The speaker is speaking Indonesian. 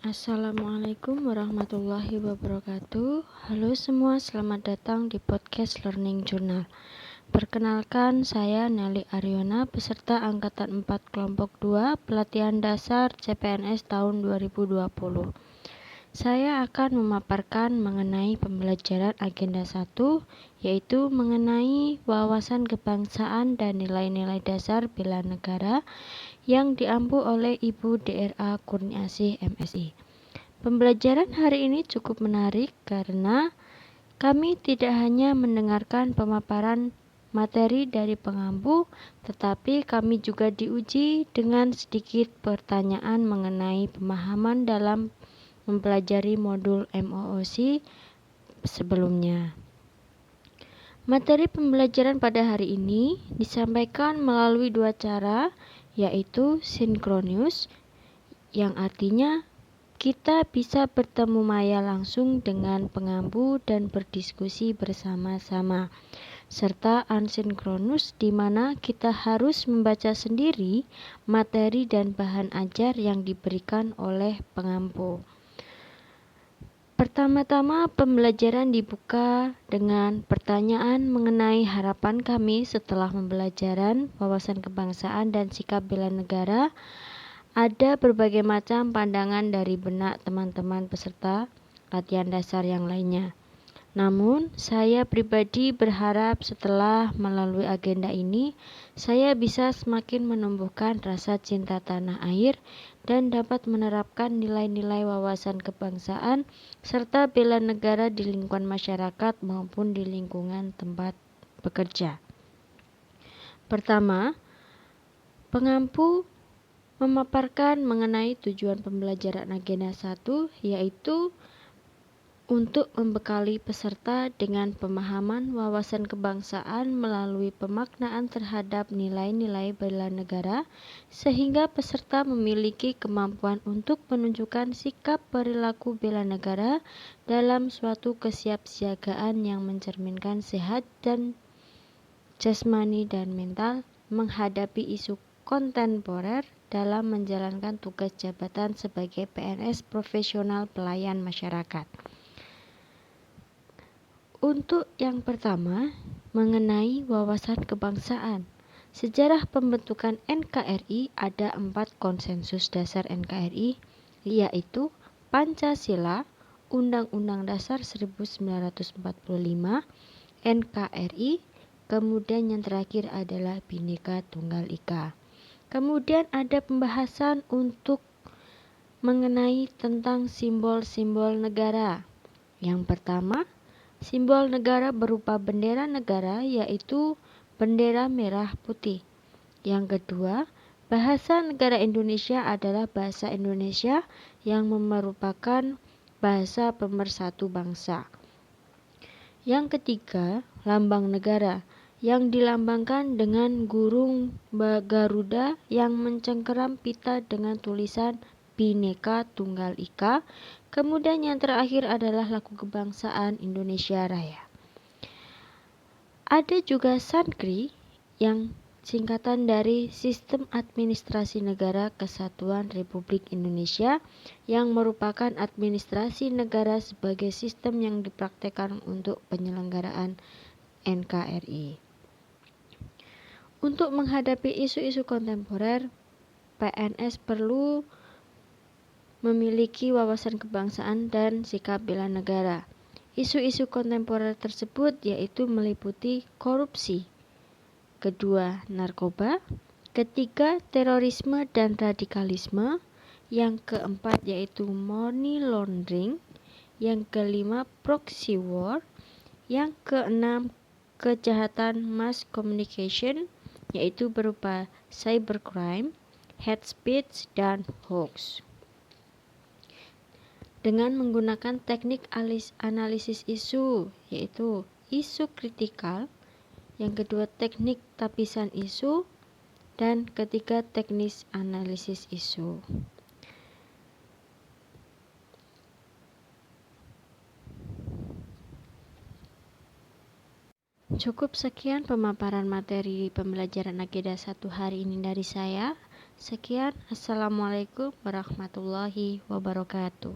Assalamualaikum warahmatullahi wabarakatuh. Halo semua, selamat datang di podcast Learning Journal. Perkenalkan, saya Nelly Ariona, peserta Angkatan 4 Kelompok 2, Pelatihan Dasar CPNS tahun 2020. Saya akan memaparkan mengenai pembelajaran agenda 1, yaitu mengenai wawasan kebangsaan dan nilai-nilai dasar bela negara yang diampu oleh Ibu DRA Kurniasih MSI. Pembelajaran hari ini cukup menarik karena kami tidak hanya mendengarkan pemaparan materi dari pengampu, tetapi kami juga diuji dengan sedikit pertanyaan mengenai pemahaman dalam mempelajari modul MOOC sebelumnya. Materi pembelajaran pada hari ini disampaikan melalui dua cara, yaitu sinkronus, yang artinya kita bisa bertemu maya langsung dengan pengampu dan berdiskusi bersama-sama, serta asinkronus di mana kita harus membaca sendiri materi dan bahan ajar yang diberikan oleh pengampu. Pertama-tama pembelajaran dibuka dengan pertanyaan mengenai harapan kami setelah pembelajaran wawasan kebangsaan dan sikap bela negara. Ada berbagai macam pandangan dari benak teman-teman peserta latihan dasar yang lainnya. Namun, saya pribadi berharap setelah melalui agenda ini, saya bisa semakin menumbuhkan rasa cinta tanah air dan dapat menerapkan nilai-nilai wawasan kebangsaan serta bela negara di lingkungan masyarakat maupun di lingkungan tempat bekerja. Pertama, pengampu memaparkan mengenai tujuan pembelajaran agenda 1, yaitu untuk membekali peserta dengan pemahaman wawasan kebangsaan melalui pemaknaan terhadap nilai-nilai bela negara, sehingga peserta memiliki kemampuan untuk menunjukkan sikap perilaku bela negara dalam suatu kesiapsiagaan yang mencerminkan sehat dan jasmani dan mental menghadapi isu kontemporer dalam menjalankan tugas jabatan sebagai PNS profesional pelayan masyarakat. Untuk yang pertama, mengenai wawasan kebangsaan. Sejarah pembentukan NKRI ada 4 konsensus dasar NKRI, yaitu Pancasila, Undang-Undang Dasar 1945, NKRI, kemudian yang terakhir adalah Bhinneka Tunggal Ika. Kemudian ada pembahasan untuk mengenai tentang simbol-simbol negara. Yang pertama, simbol negara berupa bendera negara, yaitu bendera merah putih. Yang kedua, bahasa negara Indonesia adalah bahasa Indonesia yang merupakan bahasa pemersatu bangsa. Yang ketiga, lambang negara yang dilambangkan dengan burung Garuda yang mencengkeram pita dengan tulisan Bhinneka Tunggal Ika. Kemudian yang terakhir adalah lagu kebangsaan Indonesia Raya. Ada juga SANKRI yang singkatan dari Sistem Administrasi Negara Kesatuan Republik Indonesia, yang merupakan administrasi negara sebagai sistem yang dipraktekkan untuk penyelenggaraan NKRI. Untuk menghadapi isu-isu kontemporer, PNS perlu memiliki wawasan kebangsaan dan sikap bela negara. Isu-isu kontemporer tersebut yaitu meliputi korupsi, kedua narkoba, ketiga terorisme dan radikalisme, yang keempat yaitu money laundering, yang kelima proxy war, yang keenam kejahatan mass communication, yaitu berupa cybercrime, hate speech, dan hoax. Dengan menggunakan teknik analisis isu, yaitu isu kritikal, yang kedua teknik tapisan isu, dan ketiga teknis analisis isu. Cukup sekian pemaparan materi pembelajaran agenda 1 hari ini dari saya. Sekian, assalamualaikum warahmatullahi wabarakatuh.